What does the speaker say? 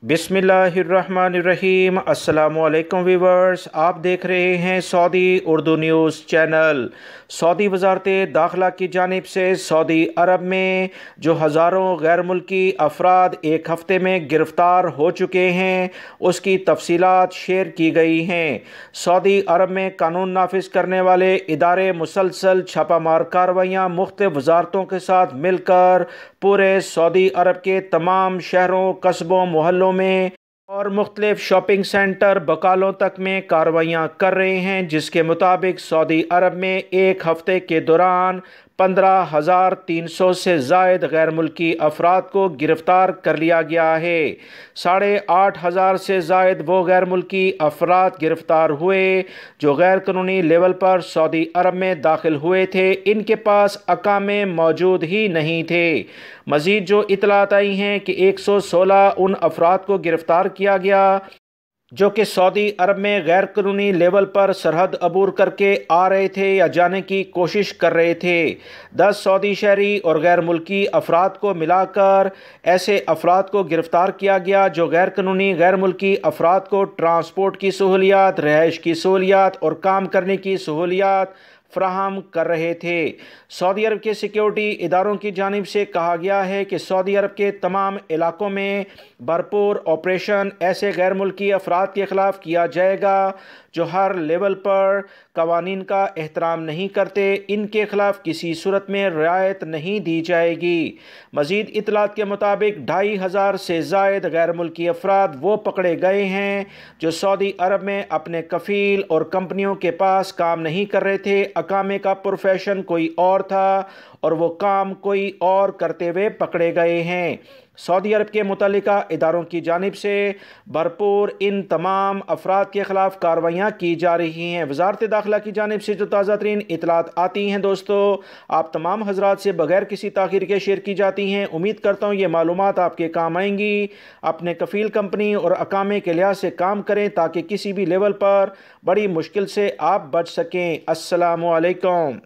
बिस्मिल्लाहिर्रहमानिर्रहीम। अस्सलामुअलैकुम वीवर्स, आप देख रहे हैं Saudi Urdu news channel. Saudi वजारत दाखिला की जानिब से सऊदी अरब में जो हज़ारों गैर मुल्की अफराद एक हफ़्ते में गिरफ़्तार हो चुके हैं, उसकी तफसीलात शेयर की गई हैं। सऊदी अरब में कानून नाफिज करने वाले इदारे मुसलसल छापामार कार्रवाइयाँ मुख्तलिफ़ वजारतों के साथ मिलकर पूरे सऊदी अरब के तमाम शहरों, कस्बों, मोहल्लों में और मुख्तलिफ शॉपिंग सेंटर, बकालों तक में कार्रवाइयाँ कर रहे हैं, जिसके मुताबिक सऊदी अरब में एक हफ़्ते के दौरान 15,300 से ज़ायद गैर मुल्की अफराद को गिरफ़्तार कर लिया गया है। 8,500 से ज़ायद वो गैर मुल्की अफराद गिरफ़्तार हुए जो गैर कानूनी लेवल पर सऊदी अरब में दाखिल हुए थे। इनके पास अकामे मौजूद ही नहीं थे। मज़ीद जो इतलात आई हैं कि 116 उन अफराद को गिरफ़्तार किया गया जो कि सऊदी अरब में गैर कानूनी लेवल पर सरहद अबूर करके आ रहे थे या जाने की कोशिश कर रहे थे। 10 सऊदी शहरी और गैर मुल्की अफराद को मिलाकर ऐसे अफराद को गिरफ़्तार किया गया जो गैर कानूनी गैर मुल्की अफराद को ट्रांसपोर्ट की सहूलियात, रिहाइश की सहूलियात और काम करने की सहूलियात फ़राहम कर रहे थे। सऊदी अरब के सिक्योरिटी इदारों की जानिब से कहा गया है कि सऊदी अरब के तमाम इलाकों में भरपूर ऑपरेशन ऐसे गैर मुल्की अफराद के ख़िलाफ़ किया जाएगा जो हर लेवल पर कवानीन का एहतराम नहीं करते। इनके ख़िलाफ़ किसी सूरत में रियायत नहीं दी जाएगी। मज़ीद इतलात के मुताबिक 2,500 से ज़ायद गैर मुल्की अफराद वो पकड़े गए हैं जो सऊदी अरब में अपने कफ़ील और कंपनियों के पास काम नहीं कर रहे थे। अकामे का प्रोफेशन कोई और था और वो काम कोई और करते हुए पकड़े गए हैं। सऊदी अरब के मुतल्लिका इदारों की जानिब से भरपूर इन तमाम अफराद के ख़िलाफ़ कार्रवाइयाँ की जा रही हैं। वज़ारत दाखिला की जानिब से जो ताज़ा तरीन इतलात आती हैं दोस्तों, आप तमाम हज़रात से बग़ैर किसी ताख़ीर के शेयर की जाती हैं। उम्मीद करता हूँ ये मालूमात आपके काम आएंगी। अपने कफ़ील कंपनी और अकामे के लिहाज से काम करें ताकि किसी भी लेवल पर बड़ी मुश्किल से आप बच सकें। अस्सलामु अलैकुम।